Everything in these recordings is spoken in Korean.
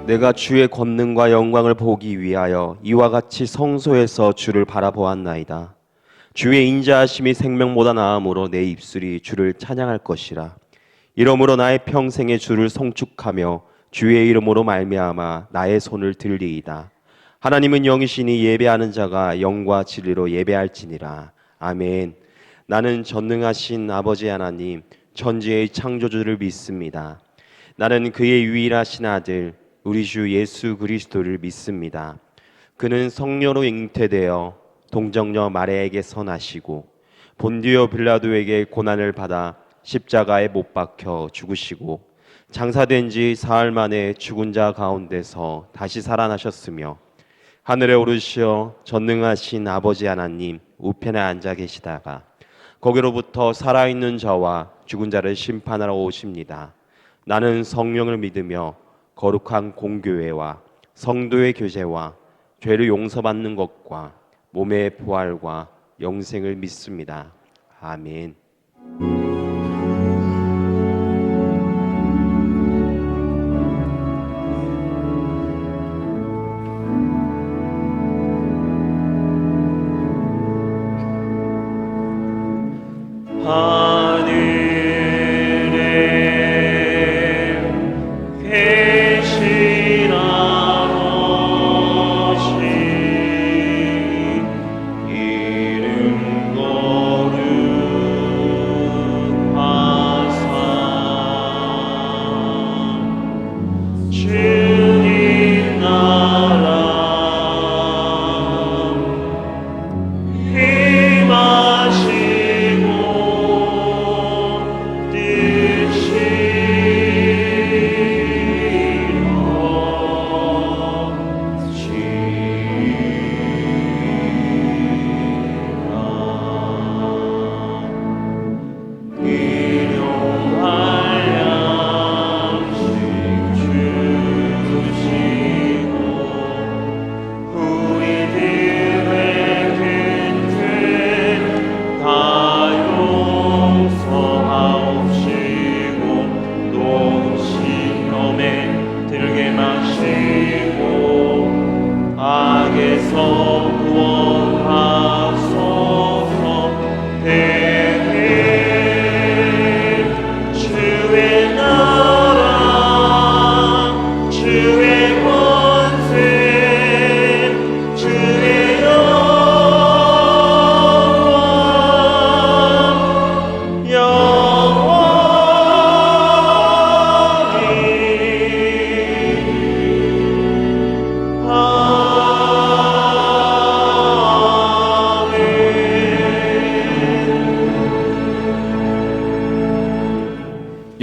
내가 주의 권능과 영광을 보기 위하여 이와 같이 성소에서 주를 바라보았나이다. 주의 인자하심이 생명보다 나음으로 내 입술이 주를 찬양할 것이라. 이러므로 나의 평생에 주를 송축하며 주의 이름으로 말미암아 나의 손을 들리이다. 하나님은 영이시니 예배하는 자가 영과 진리로 예배할지니라. 아멘. 나는 전능하신 아버지 하나님, 천지의 창조주를 믿습니다. 나는 그의 유일하신 아들 우리 주 예수 그리스도를 믿습니다. 그는 성령으로 잉태되어 동정녀 마리아에게서 나시고 본디오 빌라도에게 고난을 받아 십자가에 못 박혀 죽으시고 장사된 지 사흘 만에 죽은 자 가운데서 다시 살아나셨으며 하늘에 오르시어 전능하신 아버지 하나님 우편에 앉아 계시다가 거기로부터 살아있는 자와 죽은 자를 심판하러 오십니다. 나는 성령을 믿으며 거룩한 공교회와 성도의 교제와 죄를 용서받는 것과 몸의 부활과 영생을 믿습니다. 아멘.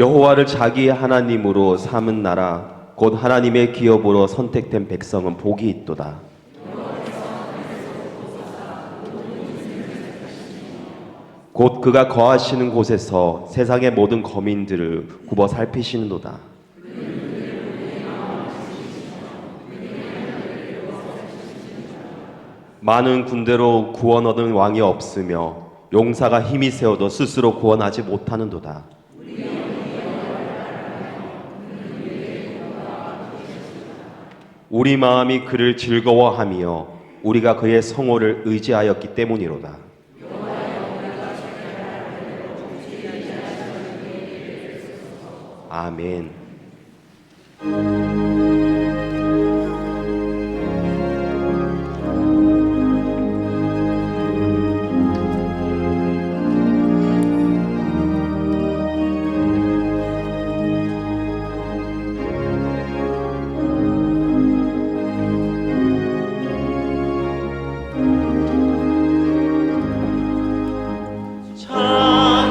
여호와를 자기의 하나님으로 삼은 나라 곧 하나님의 기업으로 선택된 백성은 복이 있도다. 곧 그가 거하시는 곳에서 세상의 모든 거민들을 굽어 살피시는도다. 많은 군대로 구원 얻은 왕이 없으며 용사가 힘이 세어도 스스로 구원하지 못하는도다. 우리 마음이 그를 즐거워하며 우리가 그의 성호를 의지하였기 때문이로다. 아멘.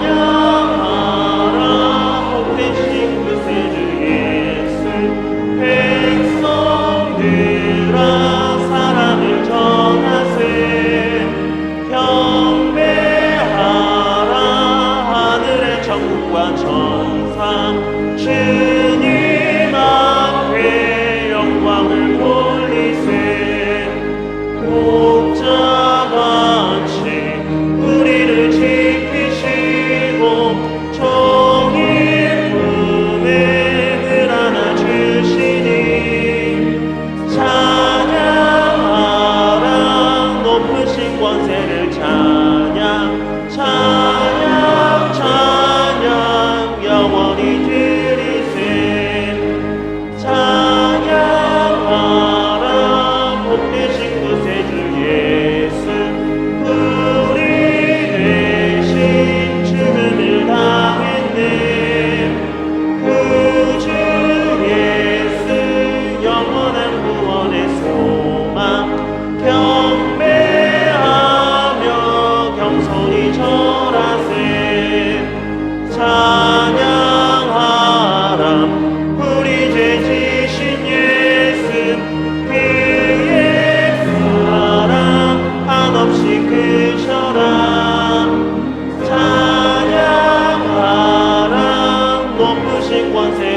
찬양하라 복되신 구세주 예수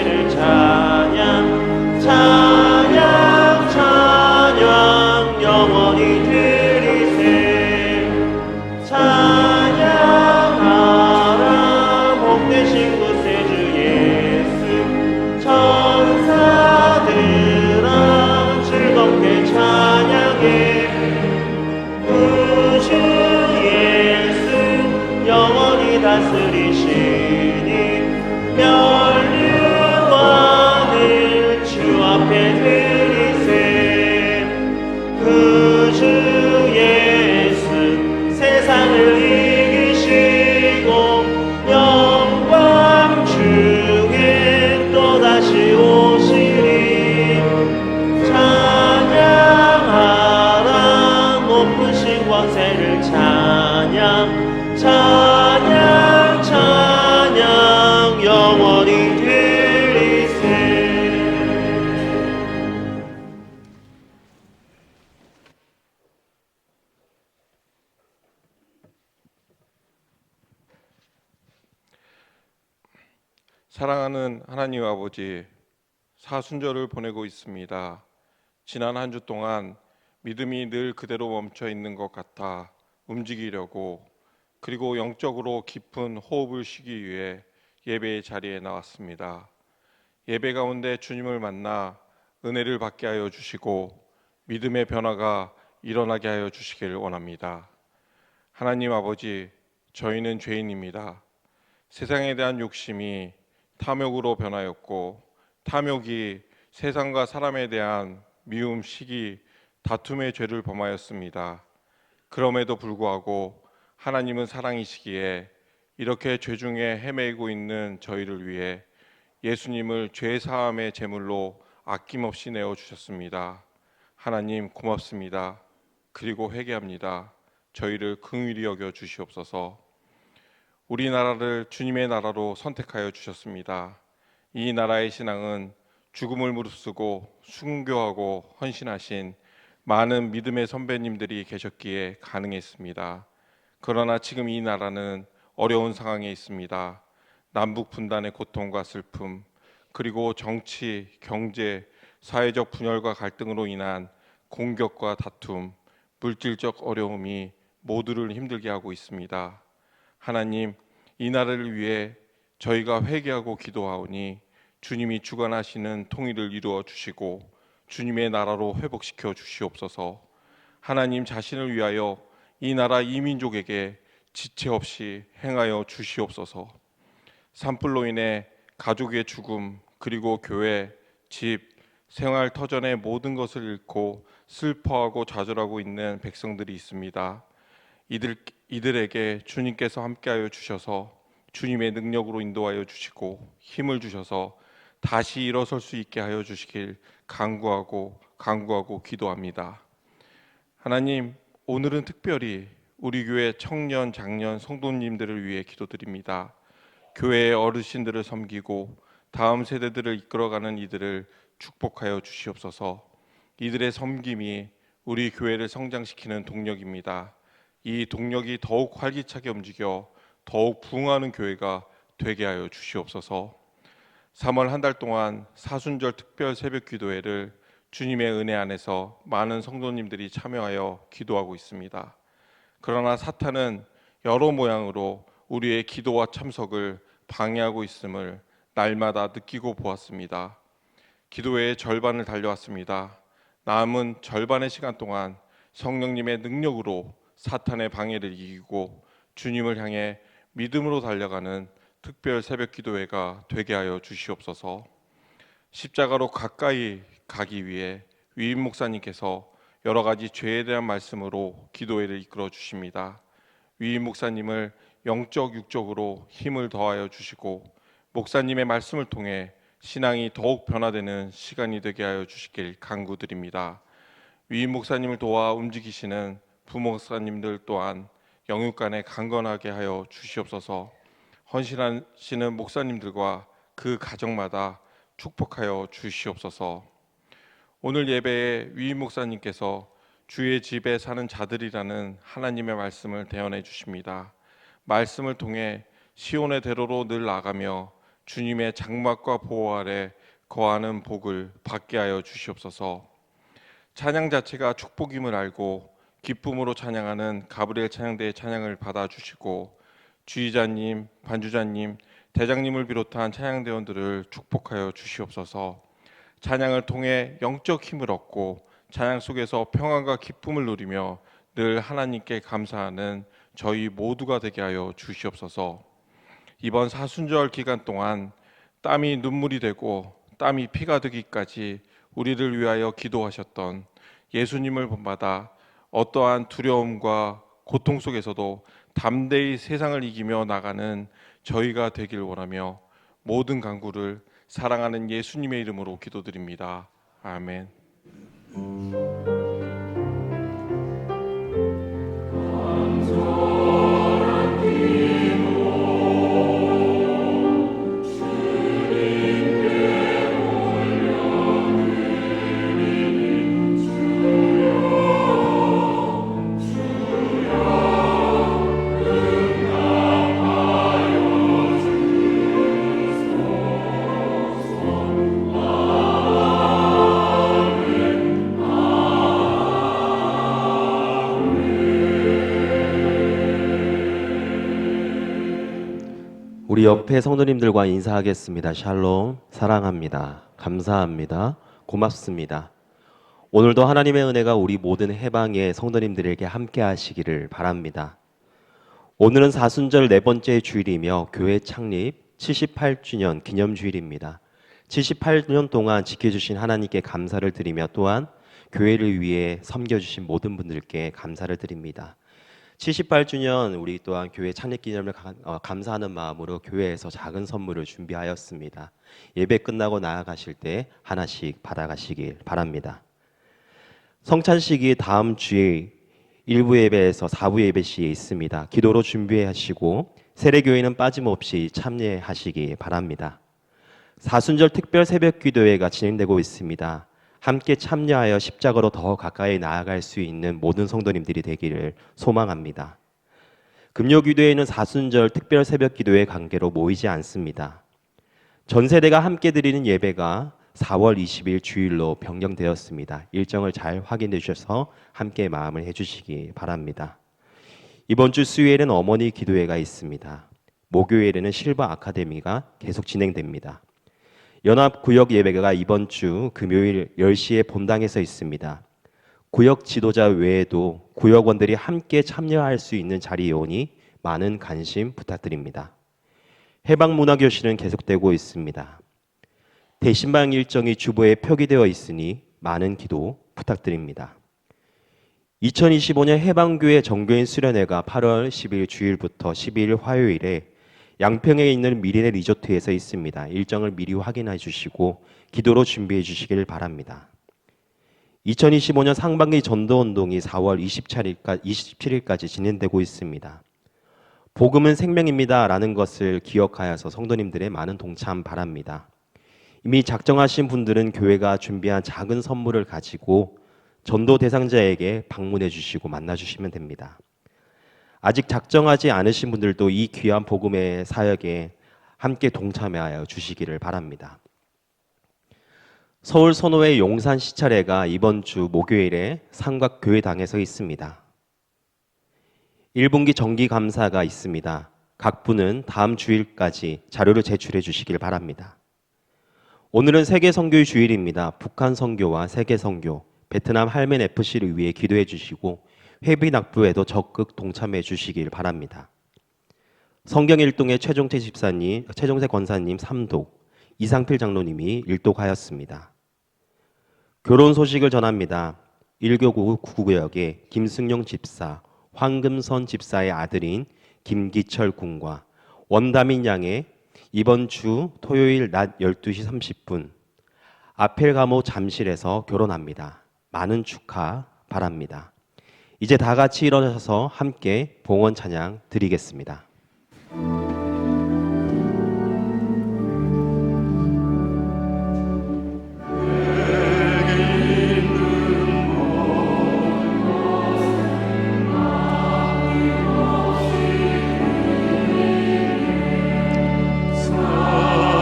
성세를 찬양 찬양 찬양 영원히 드리세 찬양하라 복되신 구세주 예수 천사들아 즐겁게 찬양해 구주 예수 영원히 다스리시니 멸류관을 주 앞에 드리세 구주 예수 세상을 이기시고 영광 중에 또다시 오시리 찬양하라 높으신 권세를 찬양 찬양 찬양 영원히 드리세. 사랑하는 하나님 아버지, 사순절을 보내고 있습니다. 지난 한 주 동안 믿음이 늘 그대로 멈춰 있는 것 같아 움직이려고 그리고 영적으로 깊은 호흡을 쉬기 위해 예배의 자리에 나왔습니다. 예배 가운데 주님을 만나 은혜를 받게 하여 주시고 믿음의 변화가 일어나게 하여 주시길 원합니다. 하나님 아버지, 저희는 죄인입니다. 세상에 대한 욕심이 탐욕으로 변하였고 탐욕이 세상과 사람에 대한 미움, 시기, 다툼의 죄를 범하였습니다. 그럼에도 불구하고 하나님은 사랑이시기에 이렇게 죄 중에 헤매고 있는 저희를 위해 예수님을 죄 사함의 제물로 아낌없이 내어주셨습니다. 하나님 고맙습니다. 그리고 회개합니다. 저희를 긍휼히 여겨 주시옵소서. 우리나라를 주님의 나라로 선택하여 주셨습니다. 이 나라의 신앙은 죽음을 무릅쓰고 순교하고 헌신하신 많은 믿음의 선배님들이 계셨기에 가능했습니다. 그러나 지금 이 나라는 어려운 상황에 있습니다. 남북 분단의 고통과 슬픔, 그리고 정치, 경제, 사회적 분열과 갈등으로 인한 공격과 다툼, 물질적 어려움이 모두를 힘들게 하고 있습니다. 하나님, 이 나라를 위해 저희가 회개하고 기도하오니 주님이 주관하시는 통일을 이루어 주시고 주님의 나라로 회복시켜 주시옵소서. 하나님 자신을 위하여 이 나라 이민족에게 지체 없이 행하여 주시옵소서. 산불로 인해 가족의 죽음, 그리고 교회, 집, 생활 터전의 모든 것을 잃고 슬퍼하고 좌절하고 있는 백성들이 있습니다. 이들에게 주님께서 함께하여 주셔서 주님의 능력으로 인도하여 주시고 힘을 주셔서 다시 일어설 수 있게 하여 주시길 간구하고 기도합니다. 하나님, 오늘은 특별히 우리 교회 청년, 장년, 성도님들을 위해 기도드립니다. 교회의 어르신들을 섬기고 다음 세대들을 이끌어가는 이들을 축복하여 주시옵소서. 이들의 섬김이 우리 교회를 성장시키는 동력입니다. 이 동력이 더욱 활기차게 움직여 더욱 부흥하는 교회가 되게 하여 주시옵소서. 3월 한 달 동안 사순절 특별 새벽 기도회를 주님의 은혜 안에서 많은 성도님들이 참여하여 기도하고 있습니다. 그러나 사탄은 여러 모양으로 우리의 기도와 참석을 방해하고 있음을 날마다 느끼고 보았습니다. 기도회의 절반을 달려왔습니다. 남은 절반의 시간 동안 성령님의 능력으로 사탄의 방해를 이기고 주님을 향해 믿음으로 달려가는 특별 새벽 기도회가 되게 하여 주시옵소서. 십자가로 가까이 가기 위해 위임 목사님께서 여러 가지 죄에 대한 말씀으로 기도회를 이끌어 주십니다. 위임 목사님을 영적 육적으로 힘을 더하여 주시고 목사님의 말씀을 통해 신앙이 더욱 변화되는 시간이 되게 하여 주시길 간구드립니다. 위임 목사님을 도와 움직이시는 부목사님들 또한 영육간에 강건하게 하여 주시옵소서. 헌신하시는 목사님들과 그 가정마다 축복하여 주시옵소서. 오늘 예배에 위임 목사님께서 주의 집에 사는 자들이라는 하나님의 말씀을 대언해 주십니다. 말씀을 통해 시온의 대로로 늘 나가며 주님의 장막과 보호 아래 거하는 복을 받게 하여 주시옵소서. 찬양 자체가 축복임을 알고 기쁨으로 찬양하는 가브리엘 찬양대의 찬양을 받아주시고 주의자님, 반주자님, 대장님을 비롯한 찬양대원들을 축복하여 주시옵소서. 찬양을 통해 영적 힘을 얻고 찬양 속에서 평안과 기쁨을 누리며 늘 하나님께 감사하는 저희 모두가 되게 하여 주시옵소서. 이번 사순절 기간 동안 땀이 눈물이 되고 땀이 피가 되기까지 우리를 위하여 기도하셨던 예수님을 본받아 어떠한 두려움과 고통 속에서도 담대히 세상을 이기며 나가는 저희가 되길 원하며 모든 간구를 사랑하는 예수님의 이름으로 기도드립니다. 아멘. 우리 옆에 성도님들과 인사하겠습니다. 샬롬, 사랑합니다. 감사합니다. 고맙습니다. 오늘도 하나님의 은혜가 우리 모든 해방의 성도님들에게 함께 하시기를 바랍니다. 오늘은 사순절 네 번째 주일이며 교회 창립 78주년 기념주일입니다. 78년 동안 지켜주신 하나님께 감사를 드리며 또한 교회를 위해 섬겨주신 모든 분들께 감사를 드립니다. 78주년 우리 또한 교회 창립 기념을 감사하는 마음으로 교회에서 작은 선물을 준비하였습니다. 예배 끝나고 나아가실 때 하나씩 받아가시길 바랍니다. 성찬식이 다음 주일 1부 예배에서 4부 예배 시에 있습니다. 기도로 준비하시고 세례교회는 빠짐없이 참여하시기 바랍니다. 사순절 특별 새벽 기도회가 진행되고 있습니다. 함께 참여하여 십자가로 더 가까이 나아갈 수 있는 모든 성도님들이 되기를 소망합니다. 금요기도회는 사순절 특별 새벽 기도회 관계로 모이지 않습니다. 전 세대가 함께 드리는 예배가 4월 20일 주일로 변경되었습니다. 일정을 잘 확인해 주셔서 함께 마음을 해주시기 바랍니다. 이번 주 수요일에는 어머니 기도회가 있습니다. 목요일에는 실버 아카데미가 계속 진행됩니다. 연합구역 예배가 이번 주 금요일 10시에 본당에서 있습니다. 구역 지도자 외에도 구역원들이 함께 참여할 수 있는 자리에 오니 많은 관심 부탁드립니다. 해방문화교실은 계속되고 있습니다. 대신방 일정이 주보에 표기되어 있으니 많은 기도 부탁드립니다. 2025년 해방교회 정교인 수련회가 8월 10일 주일부터 12일 화요일에 양평에 있는 미리네 리조트에서 있습니다. 일정을 미리 확인해 주시고 기도로 준비해 주시길 바랍니다. 2025년 상반기 전도운동이 4월 27일까지 진행되고 있습니다. 복음은 생명입니다 라는 것을 기억하여서 성도님들의 많은 동참 바랍니다. 이미 작정하신 분들은 교회가 준비한 작은 선물을 가지고 전도 대상자에게 방문해 주시고 만나 주시면 됩니다. 아직 작정하지 않으신 분들도 이 귀한 복음의 사역에 함께 동참하여 주시기를 바랍니다. 서울 선호회 용산 시찰회가 이번 주 목요일에 삼각교회당에서 있습니다. 1분기 정기 감사가 있습니다. 각 분은 다음 주일까지 자료를 제출해 주시길 바랍니다. 오늘은 세계 선교 주일입니다. 북한 선교와 세계 선교, 베트남 할멘 FC를 위해 기도해 주시고 회비 납부에도 적극 동참해 주시길 바랍니다. 성경 일동의 최종태 권사님 3독, 이상필 장로님이 1독하였습니다. 결혼 소식을 전합니다. 1교구 9구역의 김승용 집사, 황금선 집사의 아들인 김기철 군과 원다민 양의 이번 주 토요일 낮 12시 30분 아펠가모 잠실에서 결혼합니다. 많은 축하 바랍니다. 이제 다 같이 일어나셔서 함께 봉헌 찬양 드리겠습니다. 사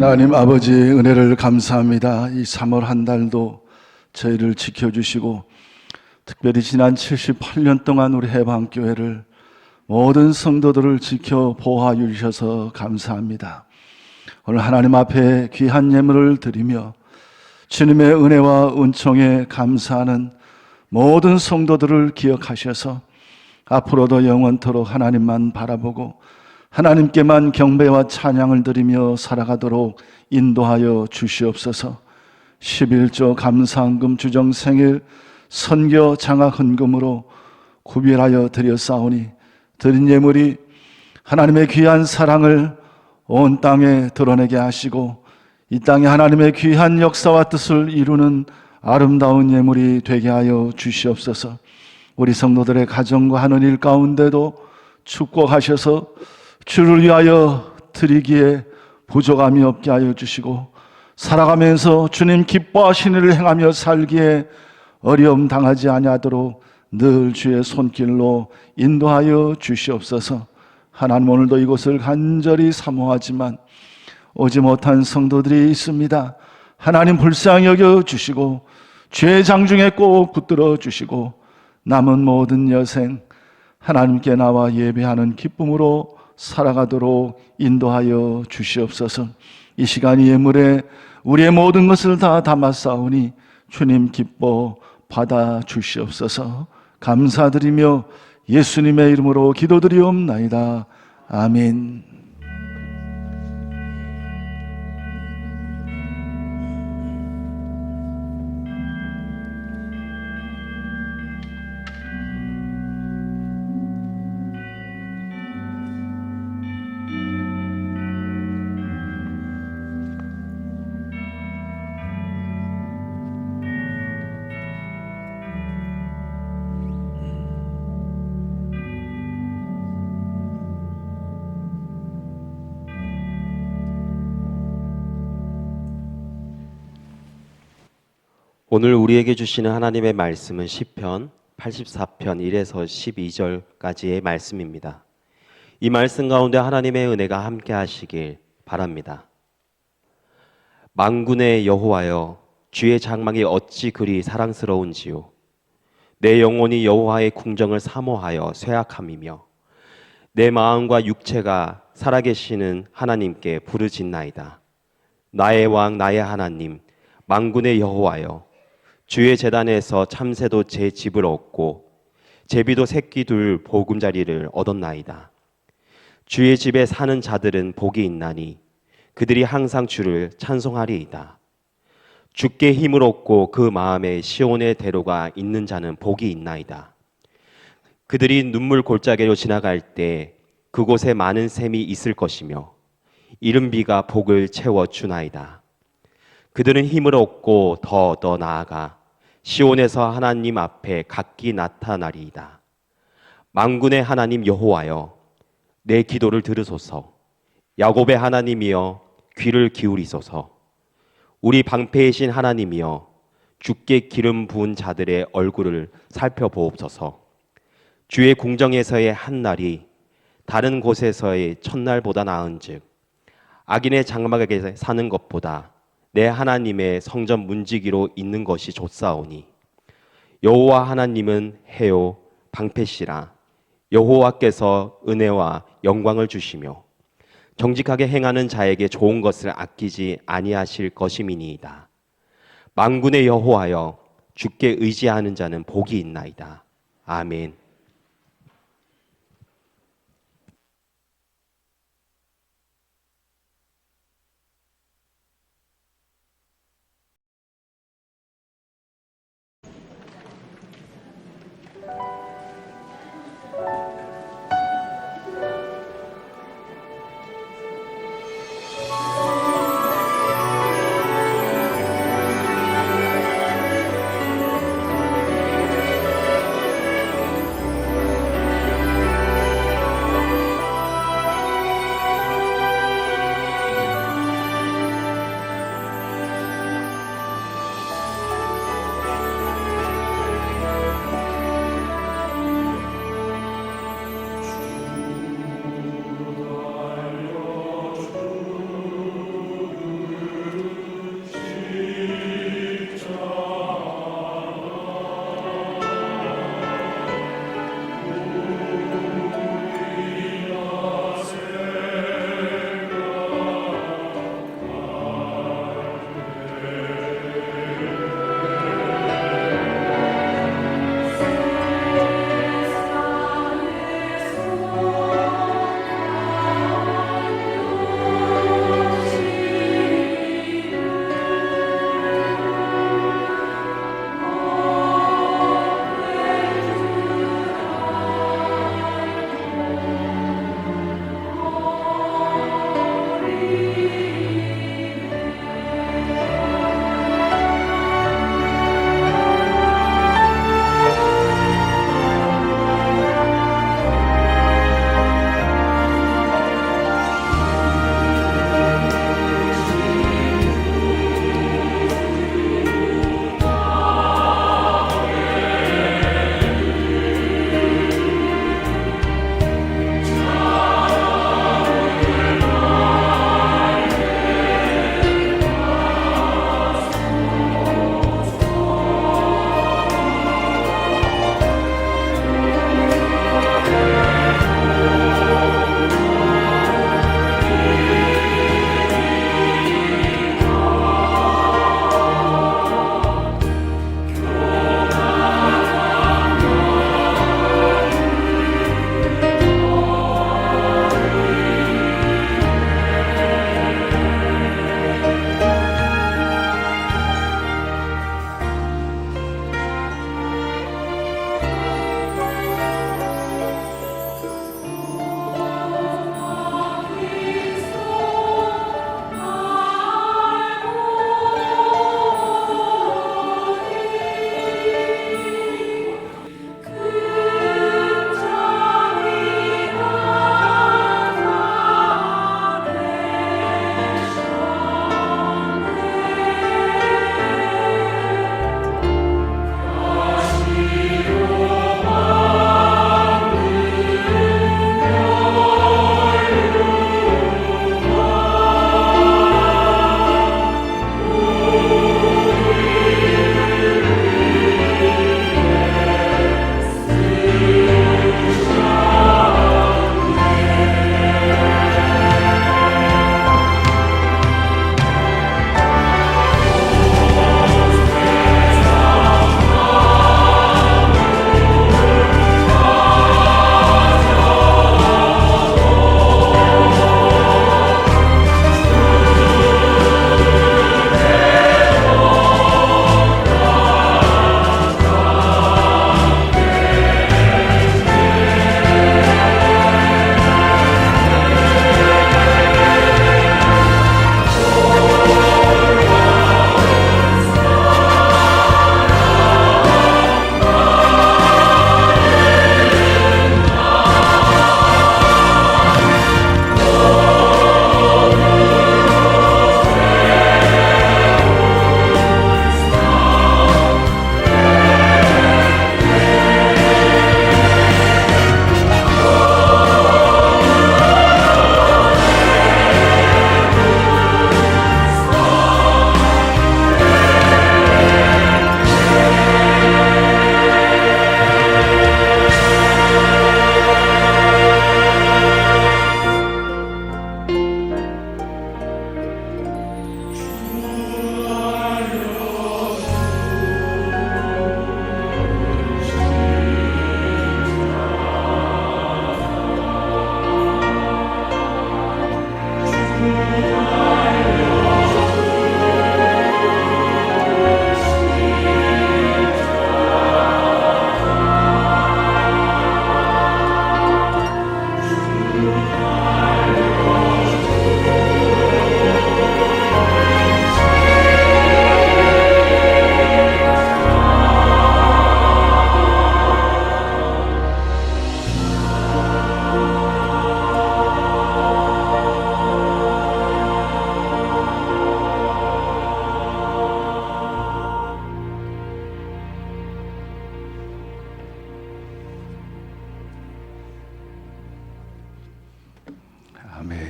하나님 아버지의 은혜를 감사합니다. 이 3월 한 달도 저희를 지켜주시고 특별히 지난 78년 동안 우리 해방교회를 모든 성도들을 지켜 보호하여 주셔서 감사합니다. 오늘 하나님 앞에 귀한 예물을 드리며 주님의 은혜와 은총에 감사하는 모든 성도들을 기억하셔서 앞으로도 영원토록 하나님만 바라보고 하나님께만 경배와 찬양을 드리며 살아가도록 인도하여 주시옵소서. 11조 감사헌금 주정생일 선교 장학 헌금으로 구별하여 드렸사오니 드린 예물이 하나님의 귀한 사랑을 온 땅에 드러내게 하시고 이 땅에 하나님의 귀한 역사와 뜻을 이루는 아름다운 예물이 되게 하여 주시옵소서. 우리 성도들의 가정과 하는 일 가운데도 축복하셔서 주를 위하여 드리기에 부족함이 없게 하여 주시고 살아가면서 주님 기뻐하시는 일을 행하며 살기에 어려움 당하지 아니하도록 늘 주의 손길로 인도하여 주시옵소서. 하나님 오늘도 이곳을 간절히 사모하지만 오지 못한 성도들이 있습니다. 하나님 불쌍히 여겨 주시고 죄의 장중에 꼭 붙들어 주시고 남은 모든 여생 하나님께 나와 예배하는 기쁨으로 살아가도록 인도하여 주시옵소서. 이 시간 이 예물에 우리의 모든 것을 다 담았사오니 주님 기뻐 받아 주시옵소서. 감사드리며 예수님의 이름으로 기도드리옵나이다. 아멘. 오늘 우리에게 주시는 하나님의 말씀은 시편 84편 1에서 12절까지의 말씀입니다. 이 말씀 가운데 하나님의 은혜가 함께 하시길 바랍니다. 만군의 여호와여, 주의 장막이 어찌 그리 사랑스러운지요. 내 영혼이 여호와의 궁정을 사모하여 쇠약함이며 내 마음과 육체가 살아계시는 하나님께 부르짖나이다. 나의 왕 나의 하나님 만군의 여호와여, 주의 제단에서 참새도 제 집을 얻고 제비도 새끼 둘 보금자리를 얻었나이다. 주의 집에 사는 자들은 복이 있나니 그들이 항상 주를 찬송하리이다. 주께 힘을 얻고 그 마음에 시온의 대로가 있는 자는 복이 있나이다. 그들이 눈물 골짜기로 지나갈 때 그곳에 많은 샘이 있을 것이며 이른 비가 복을 채워 주나이다. 그들은 힘을 얻고 더 나아가 시온에서 하나님 앞에 각기 나타나리이다. 만군의 하나님 여호와여, 내 기도를 들으소서. 야곱의 하나님이여, 귀를 기울이소서. 우리 방패이신 하나님이여, 주께 기름 부은 자들의 얼굴을 살펴보옵소서. 주의 궁정에서의 한 날이 다른 곳에서의 첫날보다 나은즉 악인의 장막에 사는 것보다 내 하나님의 성전 문지기로 있는 것이 좋사오니 여호와 하나님은 해요 방패시라. 여호와께서 은혜와 영광을 주시며 정직하게 행하는 자에게 좋은 것을 아끼지 아니하실 것임이니이다. 만군의 여호와여, 주께 의지하는 자는 복이 있나이다. 아멘.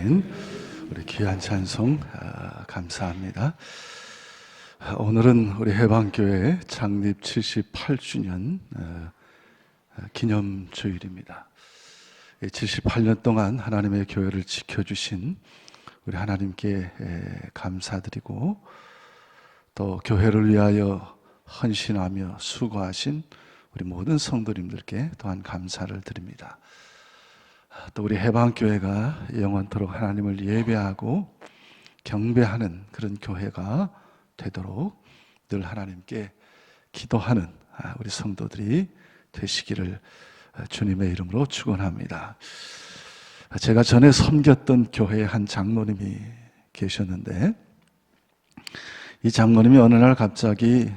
주신 우리 귀한 찬송 감사합니다. 오늘은 우리 해방교회 창립 78주년 기념주일입니다. 78년 동안 하나님의 교회를 지켜주신 우리 하나님께 감사드리고, 또 교회를 위하여 헌신하며 수고하신 우리 모든 성도님들께 또한 감사를 드립니다. 또 우리 해방교회가 영원토록 하나님을 예배하고 경배하는 그런 교회가 되도록 늘 하나님께 기도하는 우리 성도들이 되시기를 주님의 이름으로 축원합니다. 제가 전에 섬겼던 교회에 한 장로님이 계셨는데, 이 장로님이 어느 날 갑자기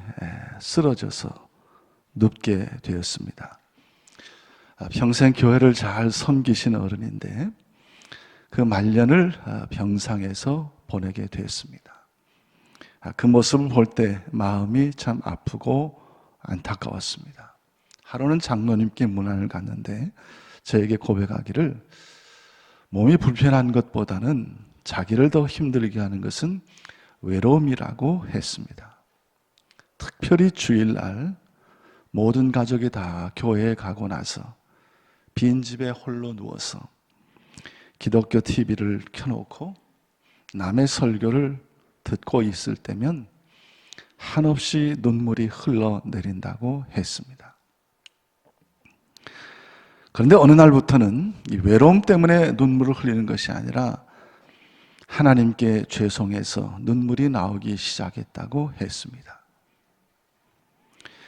쓰러져서 눕게 되었습니다. 평생 교회를 잘 섬기신 어른인데 그 말년을 병상에서 보내게 되었습니다. 그 모습을 볼 때 마음이 참 아프고 안타까웠습니다. 하루는 장로님께 문안을 갔는데 저에게 고백하기를, 몸이 불편한 것보다는 자기를 더 힘들게 하는 것은 외로움이라고 했습니다. 특별히 주일날 모든 가족이 다 교회에 가고 나서 빈집에 홀로 누워서 기독교 TV를 켜놓고 남의 설교를 듣고 있을 때면 한없이 눈물이 흘러내린다고 했습니다. 그런데 어느 날부터는 이 외로움 때문에 눈물을 흘리는 것이 아니라 하나님께 죄송해서 눈물이 나오기 시작했다고 했습니다.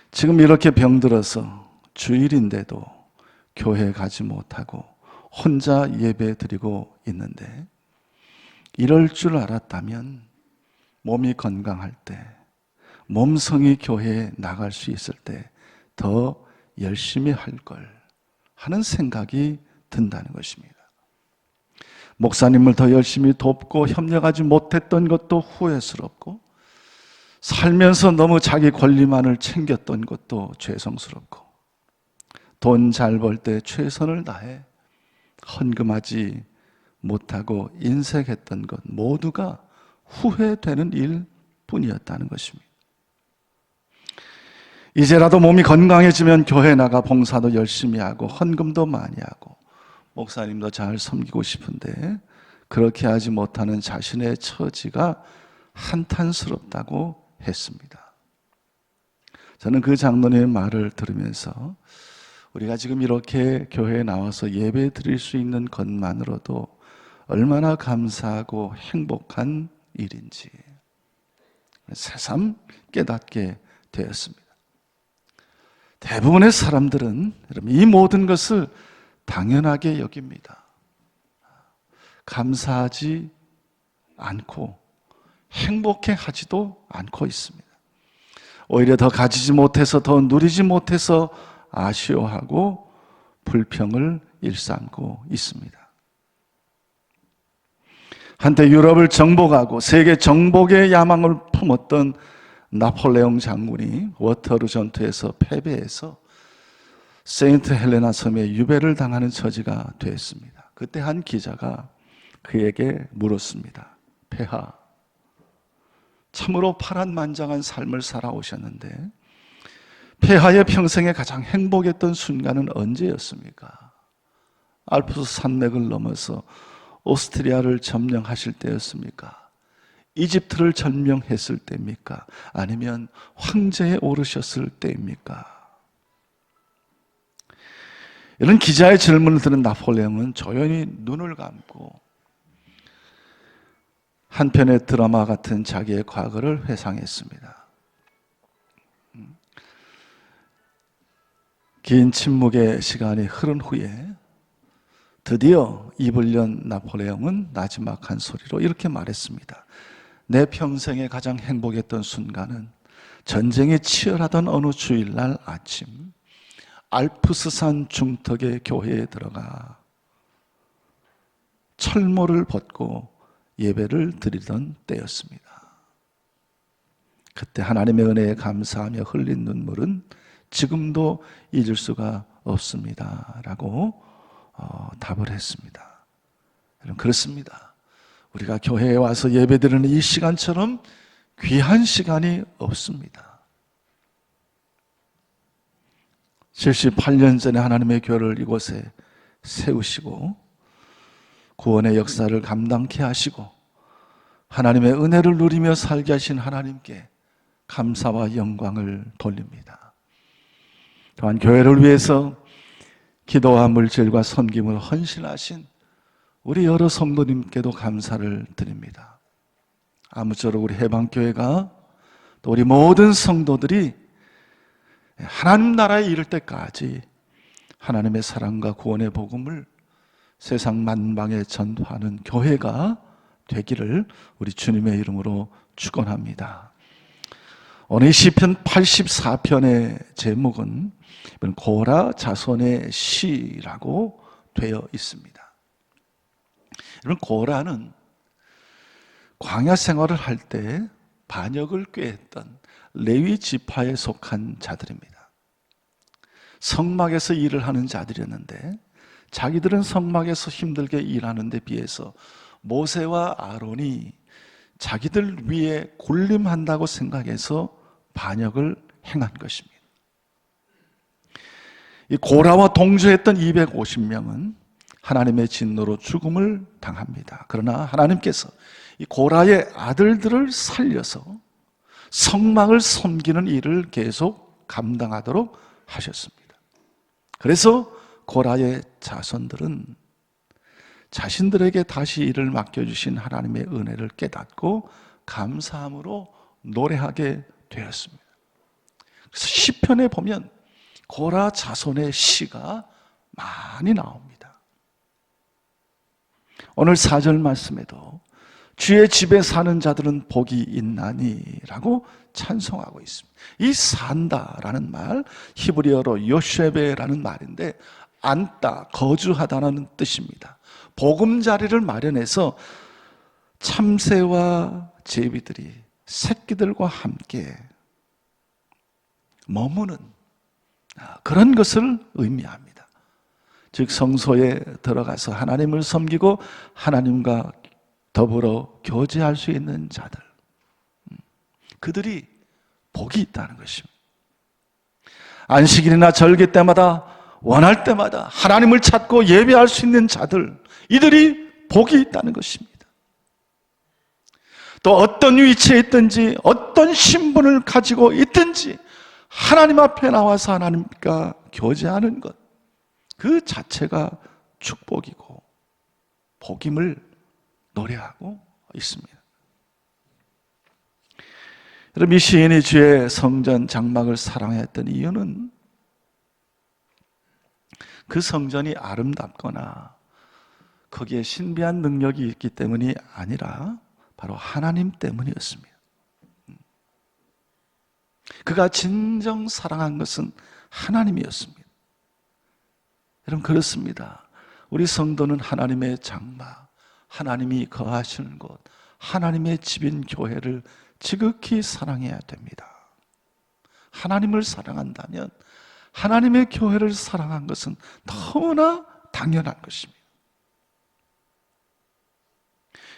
지금 이렇게 병들어서 주일인데도 교회에 가지 못하고 혼자 예배 드리고 있는데, 이럴 줄 알았다면 몸이 건강할 때, 몸성이 교회에 나갈 수 있을 때 더 열심히 할 걸 하는 생각이 든다는 것입니다. 목사님을 더 열심히 돕고 협력하지 못했던 것도 후회스럽고, 살면서 너무 자기 권리만을 챙겼던 것도 죄송스럽고, 돈 잘 벌 때 최선을 다해 헌금하지 못하고 인색했던 것 모두가 후회되는 일뿐이었다는 것입니다. 이제라도 몸이 건강해지면 교회 나가 봉사도 열심히 하고 헌금도 많이 하고 목사님도 잘 섬기고 싶은데, 그렇게 하지 못하는 자신의 처지가 한탄스럽다고 했습니다. 저는 그 장로님의 말을 들으면서 우리가 지금 이렇게 교회에 나와서 예배 드릴 수 있는 것만으로도 얼마나 감사하고 행복한 일인지 새삼 깨닫게 되었습니다. 대부분의 사람들은 이 모든 것을 당연하게 여깁니다. 감사하지 않고 행복해 하지도 않고 있습니다. 오히려 더 가지지 못해서, 더 누리지 못해서 아쉬워하고 불평을 일삼고 있습니다. 한때 유럽을 정복하고 세계 정복의 야망을 품었던 나폴레옹 장군이 워터루 전투에서 패배해서 세인트 헬레나 섬에 유배를 당하는 처지가 되었습니다. 그때 한 기자가 그에게 물었습니다. 폐하, 참으로 파란만장한 삶을 살아오셨는데 폐하의 평생에 가장 행복했던 순간은 언제였습니까? 알프스 산맥을 넘어서 오스트리아를 점령하실 때였습니까? 이집트를 점령했을 때입니까? 아니면 황제에 오르셨을 때입니까? 이런 기자의 질문을 들은 나폴레옹은 조용히 눈을 감고 한 편의 드라마 같은 자기의 과거를 회상했습니다. 긴 침묵의 시간이 흐른 후에 드디어 입을 연 나폴레옹은 나지막한 소리로 이렇게 말했습니다. 내 평생에 가장 행복했던 순간은 전쟁이 치열하던 어느 주일날 아침 알프스산 중턱의 교회에 들어가 철모를 벗고 예배를 드리던 때였습니다. 그때 하나님의 은혜에 감사하며 흘린 눈물은 지금도 잊을 수가 없습니다 라고 답을 했습니다. 그렇습니다. 우리가 교회에 와서 예배드리는 이 시간처럼 귀한 시간이 없습니다. 78년 전에 하나님의 교회를 이곳에 세우시고 구원의 역사를 감당케 하시고 하나님의 은혜를 누리며 살게 하신 하나님께 감사와 영광을 돌립니다. 또한 교회를 위해서 기도와 물질과 섬김을 헌신하신 우리 여러 성도님께도 감사를 드립니다. 아무쪼록 우리 해방교회가 또 우리 모든 성도들이 하나님 나라에 이를 때까지 하나님의 사랑과 구원의 복음을 세상 만방에 전파하는 교회가 되기를 우리 주님의 이름으로 축원합니다. 오늘 시편 84편의 제목은 고라 자손의 시라고 되어 있습니다. 여러분, 고라는 광야 생활을 할 때 반역을 꾀했던 레위 지파에 속한 자들입니다. 성막에서 일을 하는 자들이었는데 자기들은 성막에서 힘들게 일하는 데 비해서 모세와 아론이 자기들 위에 군림한다고 생각해서 반역을 행한 것입니다. 이 고라와 동조했던 250명은 하나님의 진노로 죽음을 당합니다. 그러나 하나님께서 이 고라의 아들들을 살려서 성막을 섬기는 일을 계속 감당하도록 하셨습니다. 그래서 고라의 자손들은 자신들에게 다시 일을 맡겨주신 하나님의 은혜를 깨닫고 감사함으로 노래하게 되었습니다. 그래서 시편에 보면 고라 자손의 시가 많이 나옵니다. 오늘 4절 말씀에도 주의 집에 사는 자들은 복이 있나니라고 찬송하고 있습니다. 이 산다라는 말, 히브리어로 요쉐베라는 말인데 앉다, 거주하다는 뜻입니다. 보금자리를 마련해서 참새와 제비들이 새끼들과 함께 머무는 그런 것을 의미합니다. 즉 성소에 들어가서 하나님을 섬기고 하나님과 더불어 교제할 수 있는 자들, 그들이 복이 있다는 것입니다. 안식일이나 절기 때마다 원할 때마다 하나님을 찾고 예배할 수 있는 자들, 이들이 복이 있다는 것입니다. 또 어떤 위치에 있든지 어떤 신분을 가지고 있든지 하나님 앞에 나와서 하나님과 교제하는 것, 그 자체가 축복이고 복임을 노래하고 있습니다. 여러분, 이 시인이 주의 성전 장막을 사랑했던 이유는 그 성전이 아름답거나 거기에 신비한 능력이 있기 때문이 아니라 바로 하나님 때문이었습니다. 그가 진정 사랑한 것은 하나님이었습니다. 여러분, 그렇습니다. 우리 성도는 하나님의 장막, 하나님이 거하시는 곳, 하나님의 집인 교회를 지극히 사랑해야 됩니다. 하나님을 사랑한다면 하나님의 교회를 사랑한 것은 너무나 당연한 것입니다.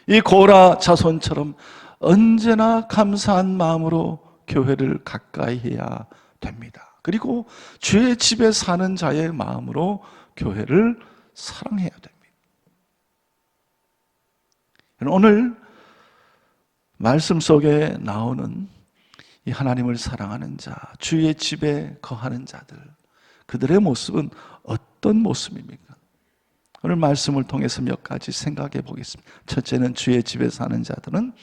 이 고라 자손처럼 언제나 감사한 마음으로 교회를 가까이 해야 됩니다. 그리고 주의 집에 사는 자의 마음으로 교회를 사랑해야 됩니다. 오늘 말씀 속에 나오는 이 하나님을 사랑하는 자, 주의 집에 거하는 자들, 그들의 모습은 어떤 모습입니까? 오늘 말씀을 통해서 몇 가지 생각해 보겠습니다. 첫째는 주의 집에 사는 자들은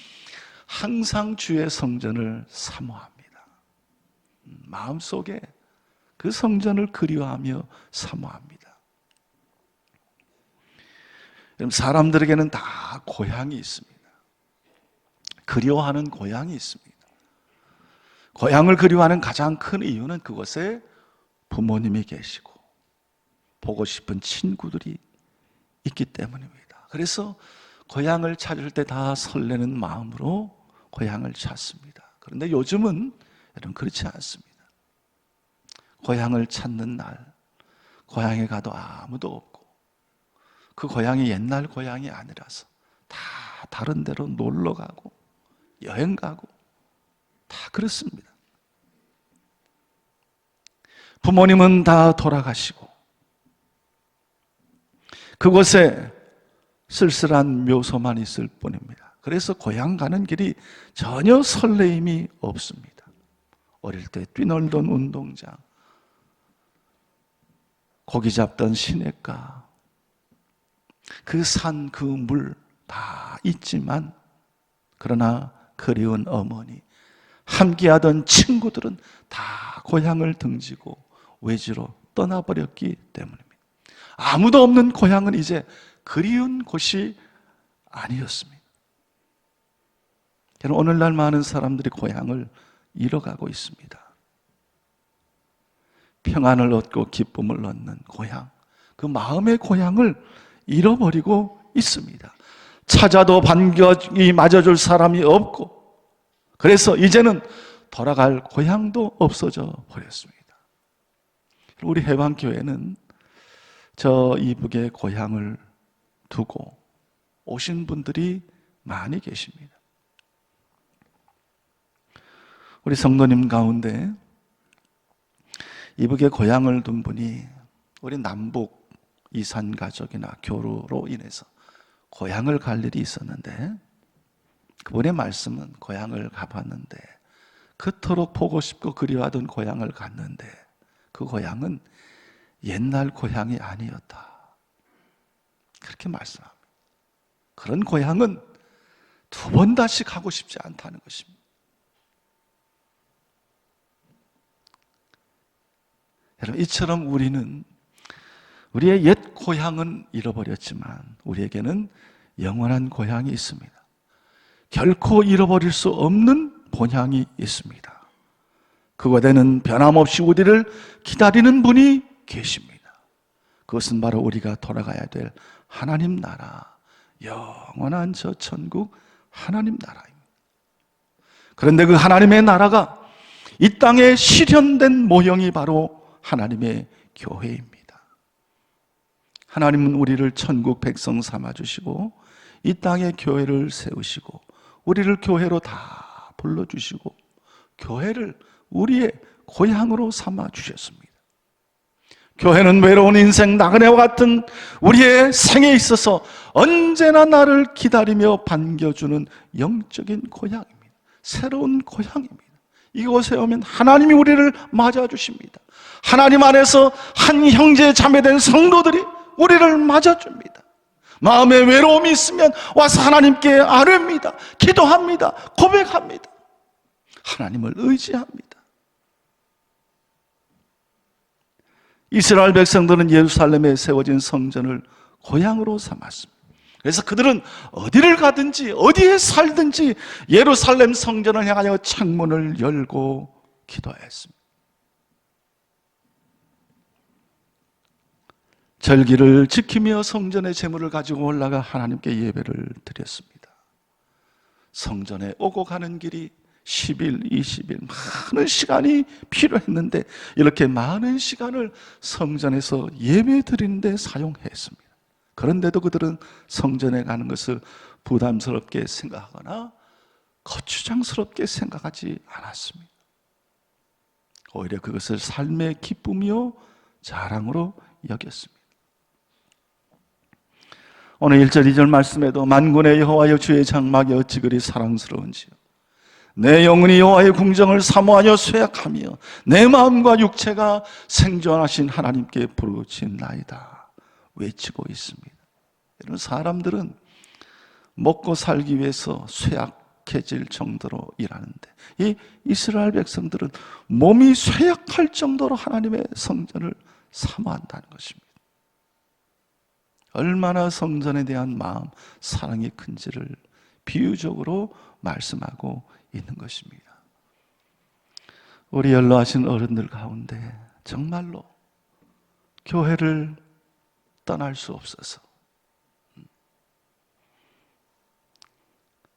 항상 주의 성전을 사모합니다. 마음속에 그 성전을 그리워하며 사모합니다. 사람들에게는 다 고향이 있습니다. 그리워하는 고향이 있습니다. 고향을 그리워하는 가장 큰 이유는 그곳에 부모님이 계시고 보고 싶은 친구들이 있기 때문입니다. 그래서 고향을 찾을 때 다 설레는 마음으로 고향을 찾습니다. 그런데 요즘은 여러분 그렇지 않습니다. 고향을 찾는 날, 고향에 가도 아무도 없고 그 고향이 옛날 고향이 아니라서 다 다른 데로 놀러 가고 여행 가고 다 그렇습니다. 부모님은 다 돌아가시고 그곳에 쓸쓸한 묘소만 있을 뿐입니다. 그래서 고향 가는 길이 전혀 설레임이 없습니다. 어릴 때 뛰놀던 운동장, 고기 잡던 시냇가, 그 산, 그 물 다 있지만 그러나 그리운 어머니, 함께하던 친구들은 다 고향을 등지고 외지로 떠나버렸기 때문입니다. 아무도 없는 고향은 이제 그리운 곳이 아니었습니다. 오늘날 많은 사람들이 고향을 잃어가고 있습니다. 평안을 얻고 기쁨을 얻는 고향, 그 마음의 고향을 잃어버리고 있습니다. 찾아도 반격이 맞아줄 사람이 없고, 그래서 이제는 돌아갈 고향도 없어져 버렸습니다. 우리 해방교회는 저 이북의 고향을 두고 오신 분들이 많이 계십니다. 우리 성도님 가운데 이북의 고향을 둔 분이 우리 남북 이산 가족이나 교류로 인해서 고향을 갈 일이 있었는데, 그분의 말씀은 고향을 가봤는데 그토록 보고 싶고 그리워하던 고향을 갔는데 그 고향은 옛날 고향이 아니었다, 그렇게 말씀합니다. 그런 고향은 두 번 다시 가고 싶지 않다는 것입니다. 여러분, 이처럼 우리는 우리의 옛 고향은 잃어버렸지만 우리에게는 영원한 고향이 있습니다. 결코 잃어버릴 수 없는 본향이 있습니다. 그곳에는 변함없이 우리를 기다리는 분이 계십니다. 그것은 바로 우리가 돌아가야 될 하나님 나라, 영원한 저 천국 하나님 나라입니다. 그런데 그 하나님의 나라가 이 땅에 실현된 모형이 바로 하나님의 교회입니다. 하나님은 우리를 천국 백성 삼아주시고 이 땅에 교회를 세우시고 우리를 교회로 다 불러주시고 교회를 우리의 고향으로 삼아주셨습니다. 교회는 외로운 인생 나그네와 같은 우리의 생에 있어서 언제나 나를 기다리며 반겨주는 영적인 고향입니다. 새로운 고향입니다. 이곳에 오면 하나님이 우리를 맞아주십니다. 하나님 안에서 한 형제 자매된 성도들이 우리를 맞아줍니다. 마음에 외로움이 있으면 와서 하나님께 아뢰입니다. 기도합니다. 고백합니다. 하나님을 의지합니다. 이스라엘 백성들은 예루살렘에 세워진 성전을 고향으로 삼았습니다. 그래서 그들은 어디를 가든지 어디에 살든지 예루살렘 성전을 향하여 창문을 열고 기도했습니다. 절기를 지키며 성전의 제물을 가지고 올라가 하나님께 예배를 드렸습니다. 성전에 오고 가는 길이 10일, 20일 많은 시간이 필요했는데 이렇게 많은 시간을 성전에서 예배 드리는데 사용했습니다. 그런데도 그들은 성전에 가는 것을 부담스럽게 생각하거나 거추장스럽게 생각하지 않았습니다. 오히려 그것을 삶의 기쁨이요 자랑으로 여겼습니다. 오늘 1절 2절 말씀에도 만군의 여호와여 주의 장막이 어찌 그리 사랑스러운지요, 내 영혼이 여호와의 궁정을 사모하여 쇠약하며 내 마음과 육체가 생존하신 하나님께 부르짖나이다 외치고 있습니다. 이런 사람들은 먹고 살기 위해서 쇠약해질 정도로 일하는데 이 이스라엘 백성들은 몸이 쇠약할 정도로 하나님의 성전을 사모한다는 것입니다. 얼마나 성전에 대한 마음, 사랑이 큰지를 비유적으로 말씀하고 있는 것입니다. 우리 연로하신 어른들 가운데 정말로 교회를 떠날 수 없어서,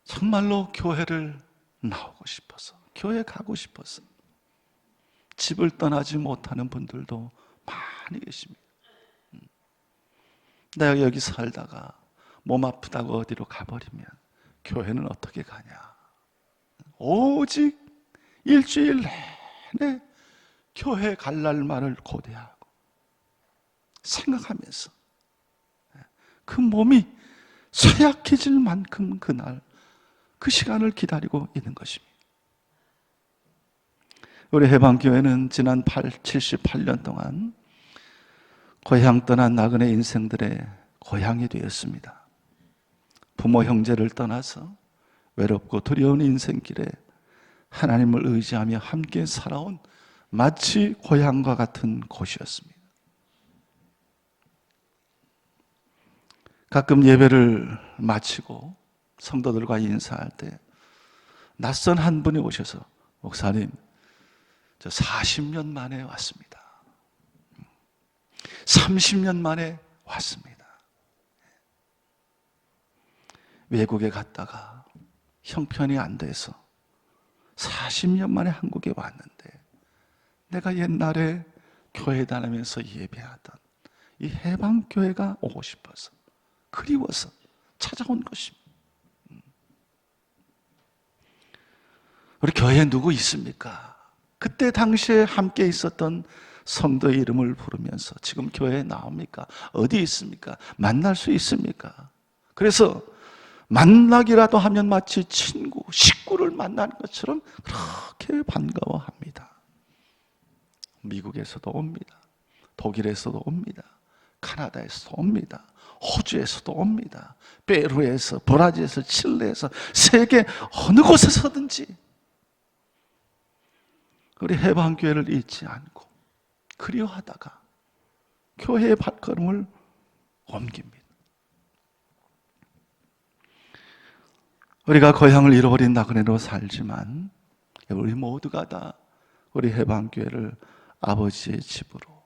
정말로 교회를 나오고 싶어서, 교회 가고 싶어서 집을 떠나지 못하는 분들도 많이 계십니다. 내가 여기 살다가 몸 아프다고 어디로 가버리면 교회는 어떻게 가냐? 오직 일주일 내내 교회 갈 날만을 고대하고 생각하면서 그 몸이 쇠약해질 만큼 그날 그 시간을 기다리고 있는 것입니다. 우리 해방교회는 지난 78년 동안 고향 떠난 나그네 인생들의 고향이 되었습니다. 부모 형제를 떠나서 외롭고 두려운 인생길에 하나님을 의지하며 함께 살아온 마치 고향과 같은 곳이었습니다. 가끔 예배를 마치고 성도들과 인사할 때 낯선 한 분이 오셔서 목사님, 저 40년 만에 왔습니다. 30년 만에 왔습니다. 외국에 갔다가 형편이 안 돼서 40년 만에 한국에 왔는데 내가 옛날에 교회 다니면서 예배하던 이 해방교회가 오고 싶어서 그리워서 찾아온 것입니다. 우리 교회에 누구 있습니까? 그때 당시에 함께 있었던 성도의 이름을 부르면서 지금 교회에 나옵니까? 어디 있습니까? 만날 수 있습니까? 그래서 만나기라도 하면 마치 친구, 식구를 만나는 것처럼 그렇게 반가워합니다. 미국에서도 옵니다. 독일에서도 옵니다. 카나다에서도 옵니다. 호주에서도 옵니다. 페루에서, 브라질에서, 칠레에서, 세계 어느 곳에서든지 우리 해방교회를 잊지 않고 그리워하다가 교회의 발걸음을 옮깁니다. 우리가 고향을 잃어버린 나그네로 살지만 우리 모두가 다 우리 해방교회를 아버지의 집으로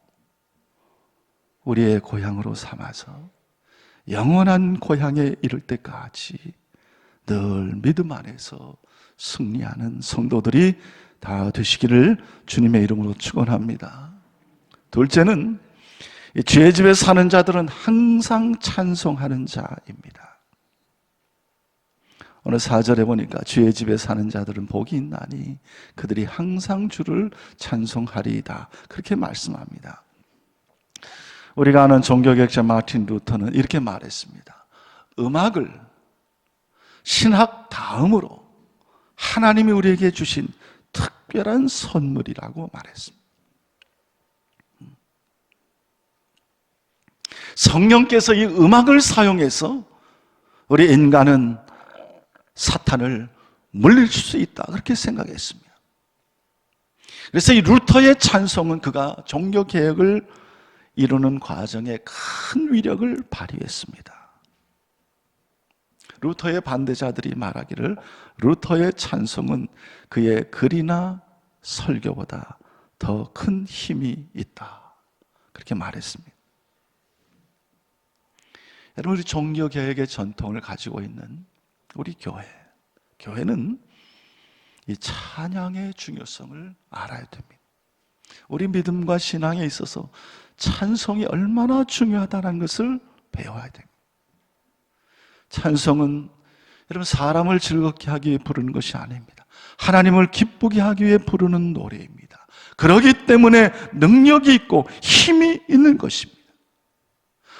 우리의 고향으로 삼아서 영원한 고향에 이를 때까지 늘 믿음 안에서 승리하는 성도들이 다 되시기를 주님의 이름으로 축원합니다. 둘째는 주의 집에 사는 자들은 항상 찬송하는 자입니다. 오늘 4절에 보니까 주의 집에 사는 자들은 복이 있나니 그들이 항상 주를 찬송하리이다, 그렇게 말씀합니다. 우리가 아는 종교개혁자 마틴 루터는 이렇게 말했습니다. 음악을 신학 다음으로 하나님이 우리에게 주신 특별한 선물이라고 말했습니다. 성령께서 이 음악을 사용해서 우리 인간은 사탄을 물리칠 수 있다, 그렇게 생각했습니다. 그래서 이 루터의 찬송은 그가 종교개혁을 이루는 과정에 큰 위력을 발휘했습니다. 루터의 반대자들이 말하기를 루터의 찬송은 그의 글이나 설교보다 더 큰 힘이 있다, 그렇게 말했습니다. 여러분, 우리 종교개혁의 전통을 가지고 있는 우리 교회는 이 찬양의 중요성을 알아야 됩니다. 우리 믿음과 신앙에 있어서 찬송이 얼마나 중요하다는 것을 배워야 됩니다. 찬송은 여러분 사람을 즐겁게 하기 위해 부르는 것이 아닙니다. 하나님을 기쁘게 하기 위해 부르는 노래입니다. 그렇기 때문에 능력이 있고 힘이 있는 것입니다.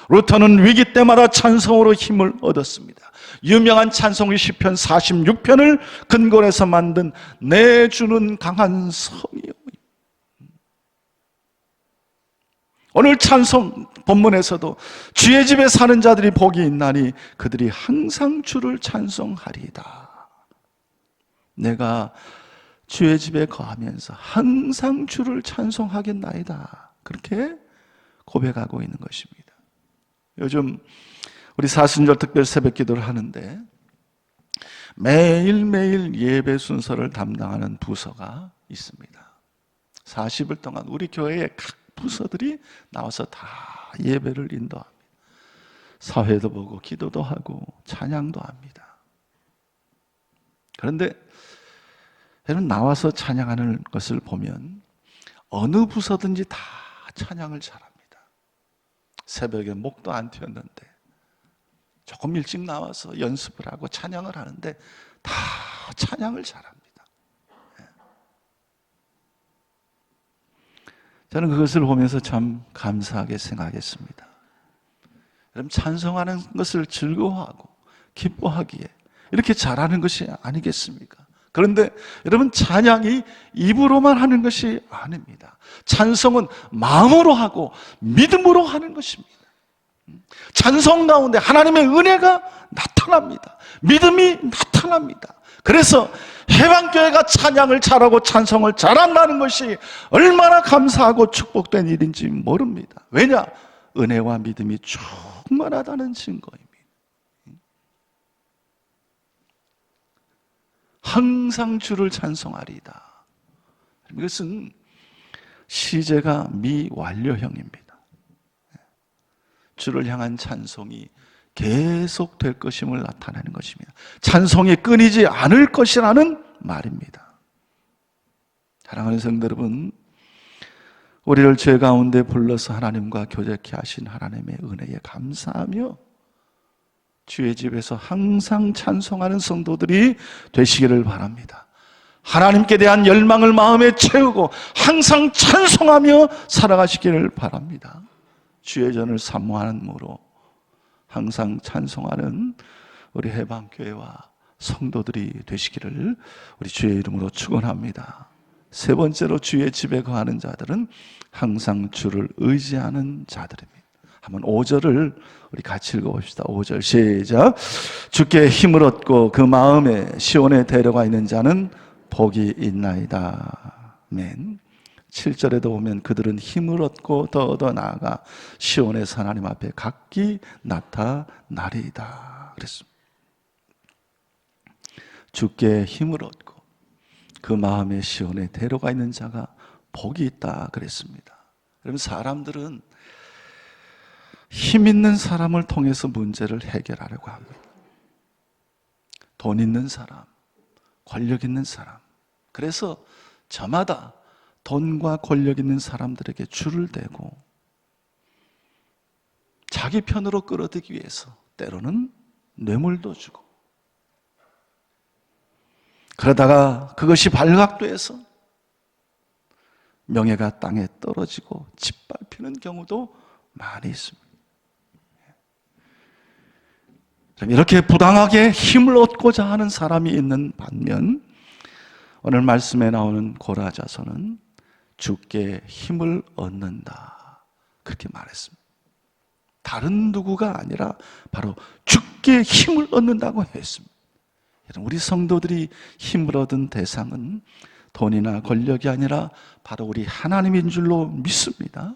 루터는 위기 때마다 찬송으로 힘을 얻었습니다. 유명한 찬송의 시편 46편을 근거로 해서 만든 내 주는 강한 성이요. 오늘 찬송 본문에서도 주의 집에 사는 자들이 복이 있나니 그들이 항상 주를 찬송하리이다. 내가 주의 집에 거하면서 항상 주를 찬송하겠나이다, 그렇게 고백하고 있는 것입니다. 요즘 우리 사순절 특별 새벽 기도를 하는데 매일매일 예배 순서를 담당하는 부서가 있습니다. 40일 동안 우리 교회의 각 부서들이 나와서 다 예배를 인도합니다. 사회도 보고 기도도 하고 찬양도 합니다. 그런데 여러분, 나와서 찬양하는 것을 보면 어느 부서든지 다 찬양을 잘합니다. 새벽에 목도 안 튀었는데 조금 일찍 나와서 연습을 하고 찬양을 하는데 다 찬양을 잘합니다. 저는 그것을 보면서 참 감사하게 생각했습니다. 여러분, 찬송하는 것을 즐거워하고 기뻐하기에 이렇게 잘하는 것이 아니겠습니까? 그런데 여러분, 찬양이 입으로만 하는 것이 아닙니다. 찬송은 마음으로 하고 믿음으로 하는 것입니다. 찬송 가운데 하나님의 은혜가 나타납니다. 믿음이 나타납니다. 그래서 해방교회가 찬양을 잘하고 찬송을 잘한다는 것이 얼마나 감사하고 축복된 일인지 모릅니다. 왜냐? 은혜와 믿음이 충만하다는 증거입니다. 항상 주를 찬송하리이다. 이것은 시제가 미완료형입니다. 주를 향한 찬송이 계속 될 것임을 나타내는 것입니다. 찬송이 끊이지 않을 것이라는 말입니다. 사랑하는 성도 여러분, 우리를 죄 가운데 불러서 하나님과 교제케 하신 하나님의 은혜에 감사하며 주의 집에서 항상 찬송하는 성도들이 되시기를 바랍니다. 하나님께 대한 열망을 마음에 채우고 항상 찬송하며 살아가시기를 바랍니다. 주의 전을 사모함으로 항상 찬송하는 우리 해방교회와 성도들이 되시기를 우리 주의 이름으로 축원합니다. 세 번째로, 주의 집에 거하는 자들은 항상 주를 의지하는 자들입니다. 한번 5절을 우리 같이 읽어봅시다. 5절 시작. 주께 힘을 얻고 그 마음에 시온에 데려가 있는 자는 복이 있나이다. 아멘. 7절에도 보면 그들은 힘을 얻고 더 나아가 시온에서 하나님 앞에 각기 나타나리이다 그랬습니다. 주께 힘을 얻고 그 마음의 시온에 데려가 있는 자가 복이 있다 그랬습니다. 여러분, 사람들은 힘 있는 사람을 통해서 문제를 해결하려고 합니다. 돈 있는 사람, 권력 있는 사람. 그래서 저마다 돈과 권력 있는 사람들에게 줄을 대고 자기 편으로 끌어들이기 위해서 때로는 뇌물도 주고, 그러다가 그것이 발각돼서 명예가 땅에 떨어지고 짓밟히는 경우도 많이 있습니다. 이렇게 부당하게 힘을 얻고자 하는 사람이 있는 반면, 오늘 말씀에 나오는 고라자서는 주께 힘을 얻는다 그렇게 말했습니다. 다른 누구가 아니라 바로 주께 힘을 얻는다고 했습니다. 우리 성도들이 힘을 얻은 대상은 돈이나 권력이 아니라 바로 우리 하나님인 줄로 믿습니다.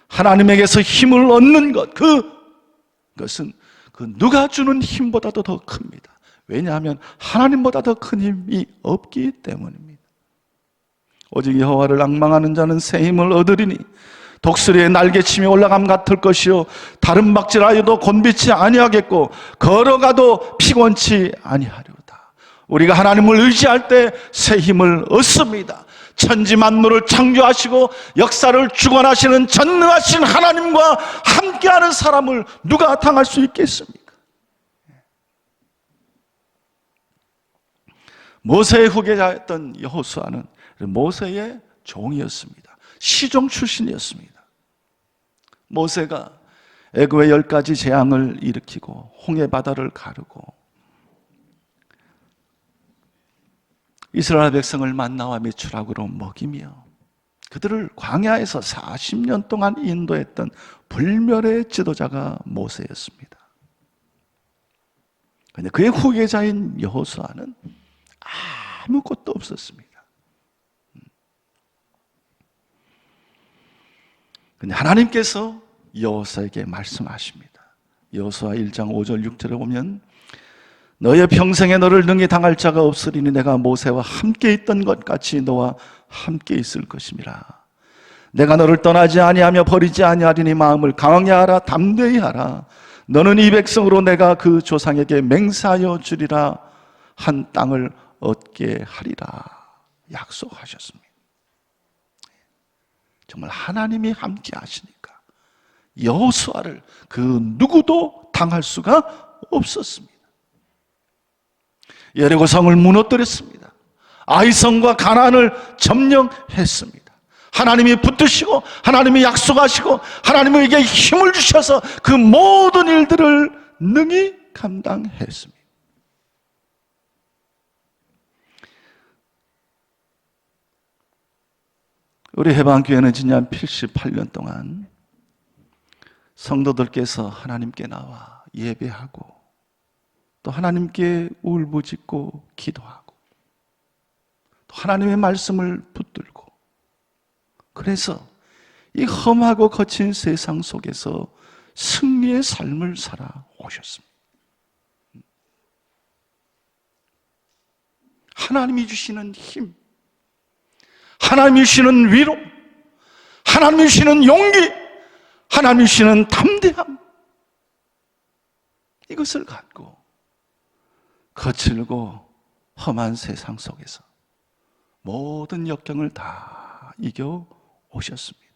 하나님에게서 힘을 얻는 것, 그것은 그 누가 주는 힘보다도 더 큽니다. 왜냐하면 하나님보다 더 큰 힘이 없기 때문입니다. 오직 여호와를 앙망하는 자는 새 힘을 얻으리니 독수리의 날개침이 올라감 같을 것이요 다른 박질하여도 곤비치 아니하겠고 걸어가도 피곤치 아니하리로다. 우리가 하나님을 의지할 때 새 힘을 얻습니다. 천지 만물을 창조하시고 역사를 주관하시는 전능하신 하나님과 함께하는 사람을 누가 당할 수 있겠습니까? 모세의 후계자였던 여호수아는 모세의 종이었습니다. 시종 출신이었습니다. 모세가 애굽의 10가지 재앙을 일으키고 홍해 바다를 가르고 이스라엘 백성을 만나와 메추라기로 먹이며 그들을 광야에서 40년 동안 인도했던 불멸의 지도자가 모세였습니다. 그런데 그의 후계자인 여호수아는 아무것도 없었습니다. 근데 하나님께서 여호수아에게 말씀하십니다. 여호수아 1장 5절 6절에 보면 너의 평생에 너를 능히 당할 자가 없으리니 내가 모세와 함께 있던 것 같이 너와 함께 있을 것임이라. 내가 너를 떠나지 아니하며 버리지 아니하리니 마음을 강하게 하라. 담대히 하라. 너는 이 백성으로 내가 그 조상에게 맹세하여 주리라 한 땅을 얻게 하리라 약속하셨습니다. 정말 하나님이 함께 하시니까 여호수아를 그 누구도 당할 수가 없었습니다. 여리고성을 무너뜨렸습니다. 아이성과 가나안을 점령했습니다. 하나님이 붙드시고 하나님이 약속하시고 하나님에게 힘을 주셔서 그 모든 일들을 능히 감당했습니다. 우리 해방교회는 지난 78년 동안 성도들께서 하나님께 나와 예배하고 또 하나님께 울부짖고 기도하고 또 하나님의 말씀을 붙들고 그래서 이 험하고 거친 세상 속에서 승리의 삶을 살아오셨습니다. 하나님이 주시는 힘, 하나님이 주시는 위로, 하나님이 주시는 용기, 하나님이 주시는 담대함, 이것을 갖고 거칠고 험한 세상 속에서 모든 역경을 다 이겨 오셨습니다.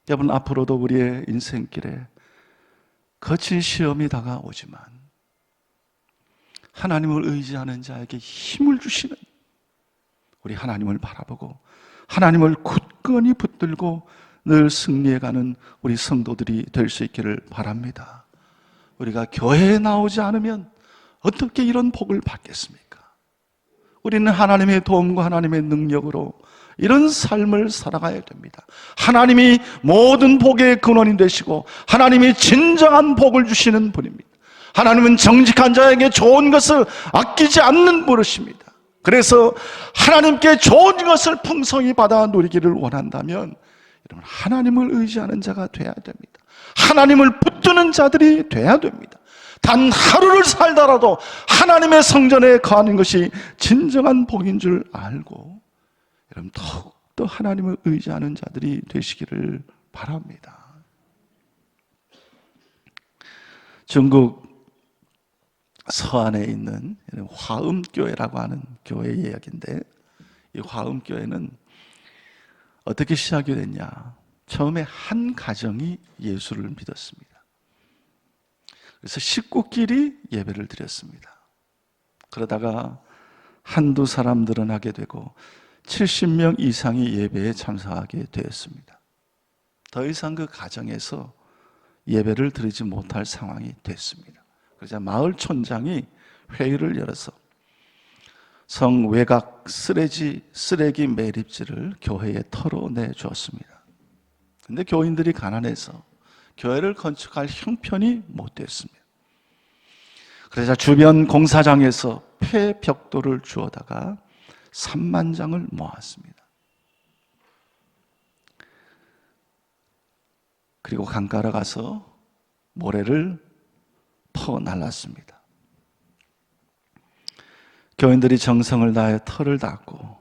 여러분, 앞으로도 우리의 인생길에 거친 시험이 다가오지만 하나님을 의지하는 자에게 힘을 주시는 우리 하나님을 바라보고 하나님을 굳건히 붙들고 늘 승리해가는 우리 성도들이 될 수 있기를 바랍니다. 우리가 교회에 나오지 않으면 어떻게 이런 복을 받겠습니까? 우리는 하나님의 도움과 하나님의 능력으로 이런 삶을 살아가야 됩니다. 하나님이 모든 복의 근원이 되시고 하나님이 진정한 복을 주시는 분입니다. 하나님은 정직한 자에게 좋은 것을 아끼지 않는 분이십니다. 그래서 하나님께 좋은 것을 풍성히 받아 누리기를 원한다면 여러분, 하나님을 의지하는 자가 돼야 됩니다. 하나님을 붙드는 자들이 돼야 됩니다. 단 하루를 살더라도 하나님의 성전에 거하는 것이 진정한 복인 줄 알고 여러분, 더욱더 하나님을 의지하는 자들이 되시기를 바랍니다. 중국 서안에 있는 화엄교회라고 하는 교회 이야기인데, 이 화엄교회는 어떻게 시작이 됐냐? 처음에 한 가정이 예수를 믿었습니다. 그래서 식구끼리 예배를 드렸습니다. 그러다가 한두 사람 늘어나게 되고 70명 이상이 예배에 참석하게 되었습니다. 더 이상 그 가정에서 예배를 드리지 못할 상황이 됐습니다. 그러자 마을 촌장이 회의를 열어서 성 외곽 쓰레기 매립지를 교회에 털어내 주었습니다. 근데 교인들이 가난해서 교회를 건축할 형편이 못 됐습니다. 그러자 주변 공사장에서 폐벽돌을 주워다가 3만 장을 모았습니다. 그리고 강가로 가서 모래를 퍼 날랐습니다. 교인들이 정성을 다해 터를 닦고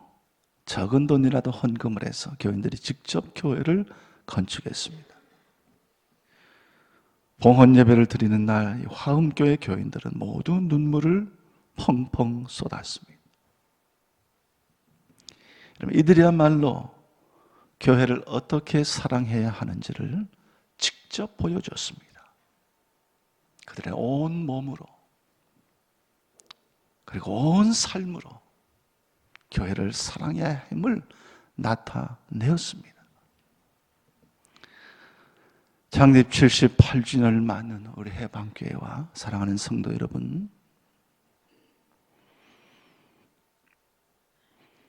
적은 돈이라도 헌금을 해서 교인들이 직접 교회를 건축했습니다. 봉헌 예배를 드리는 날 화엄교회 교인들은 모두 눈물을 펑펑 쏟았습니다. 이들이야말로 교회를 어떻게 사랑해야 하는지를 직접 보여줬습니다. 그들의 온 몸으로 그리고 온 삶으로 교회를 사랑해야 함을 나타내었습니다. 창립 78주년을 맞는 우리 해방교회와 사랑하는 성도 여러분,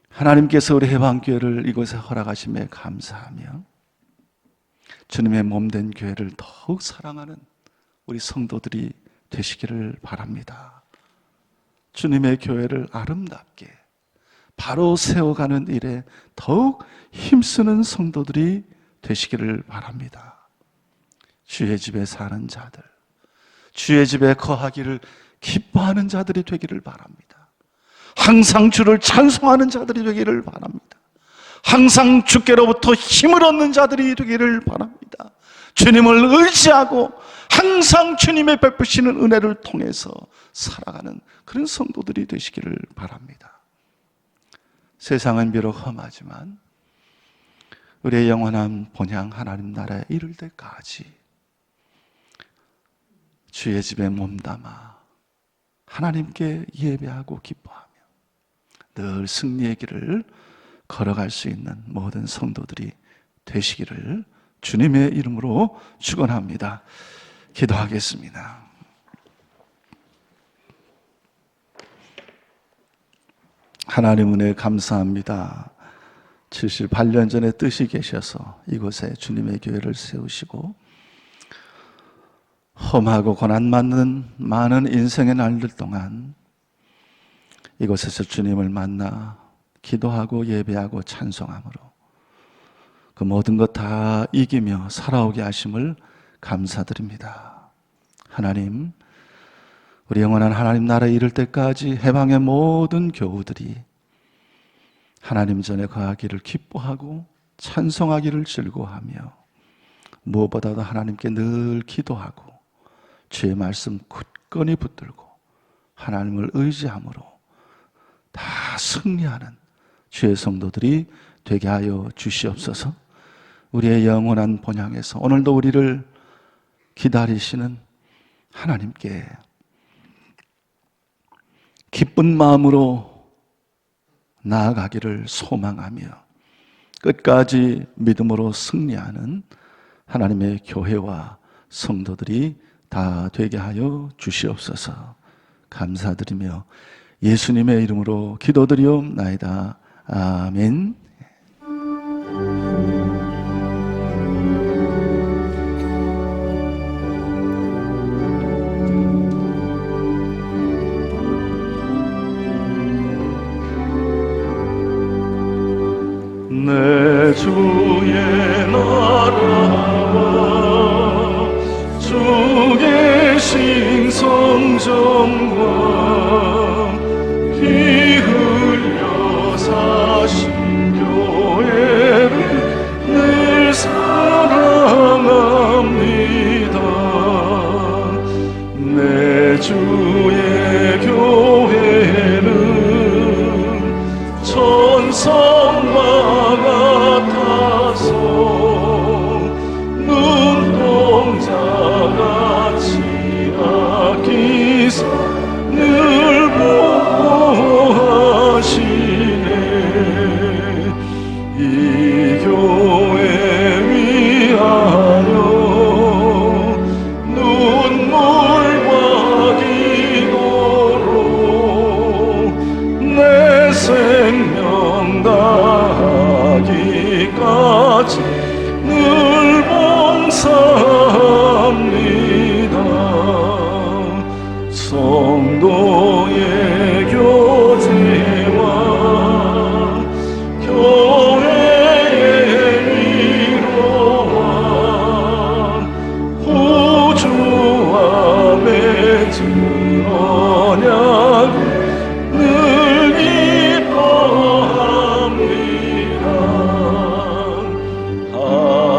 하나님께서 우리 해방교회를 이곳에 허락하심에 감사하며 주님의 몸된 교회를 더욱 사랑하는 우리 성도들이 되시기를 바랍니다. 주님의 교회를 아름답게 바로 세워가는 일에 더욱 힘쓰는 성도들이 되시기를 바랍니다. 주의 집에 사는 자들, 주의 집에 거하기를 기뻐하는 자들이 되기를 바랍니다. 항상 주를 찬송하는 자들이 되기를 바랍니다. 항상 주께로부터 힘을 얻는 자들이 되기를 바랍니다. 주님을 의지하고 항상 주님의 베푸시는 은혜를 통해서 살아가는 그런 성도들이 되시기를 바랍니다. 세상은 비록 험하지만 우리의 영원한 본향 하나님 나라에 이를 때까지 주의 집에 몸담아 하나님께 예배하고 기뻐하며 늘 승리의 길을 걸어갈 수 있는 모든 성도들이 되시기를 주님의 이름으로 축원합니다. 기도하겠습니다. 하나님 은혜 감사합니다. 78년 전에 뜻이 계셔서 이곳에 주님의 교회를 세우시고 험하고 고난 많은 많은 인생의 날들 동안 이곳에서 주님을 만나 기도하고 예배하고 찬송함으로 그 모든 것 다 이기며 살아오게 하심을 감사드립니다. 하나님, 우리 영원한 하나님 나라에 이를 때까지 해방의 모든 교우들이 하나님 전에 거하기를 기뻐하고 찬송하기를 즐거워하며 무엇보다도 하나님께 늘 기도하고 주의 말씀 굳건히 붙들고 하나님을 의지함으로 다 승리하는 주의 성도들이 되게 하여 주시옵소서. 우리의 영원한 본향에서 오늘도 우리를 기다리시는 하나님께 기쁜 마음으로 나아가기를 소망하며 끝까지 믿음으로 승리하는 하나님의 교회와 성도들이 다 되게 하여 주시옵소서. 감사드리며 예수님의 이름으로 기도드리옵나이다. 아멘. 내 주의 나라와 주 계신 성정과 피 흘려 사신 교회를 늘 사랑합니다. 내 주의 교회는 천성과 같아서 눈동자같이 아끼사 늘 보호하시네. 이 교회 위하여 눈물과 기도로 내 생명 다하기까지 늘 봉사합니다. 성도의 교제와 교회의 위로와 호주와 맺은 언약을 늘 기뻐합니다.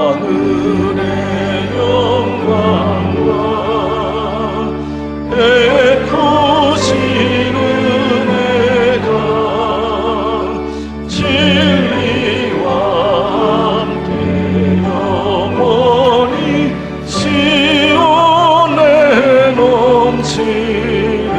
하늘의 영광과 베푸신 은혜가 진리와 함께 영원히 시온에 넘치네.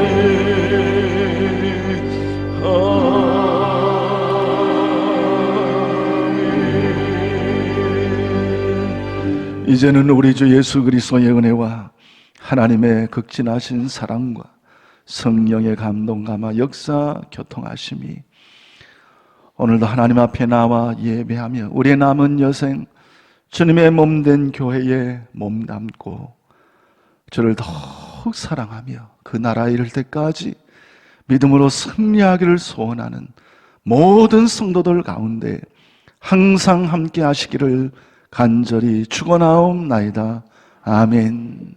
이제는 우리 주 예수 그리스도의 은혜와 하나님의 극진하신 사랑과 성령의 감동 감화 역사 교통하심이 오늘도 하나님 앞에 나와 예배하며 우리의 남은 여생 주님의 몸된 교회에 몸담고 주를 더욱 사랑하며 그 나라에 이를 때까지 믿음으로 승리하기를 소원하는 모든 성도들 가운데 항상 함께 하시기를 간절히 축원하옵나이다. 아멘.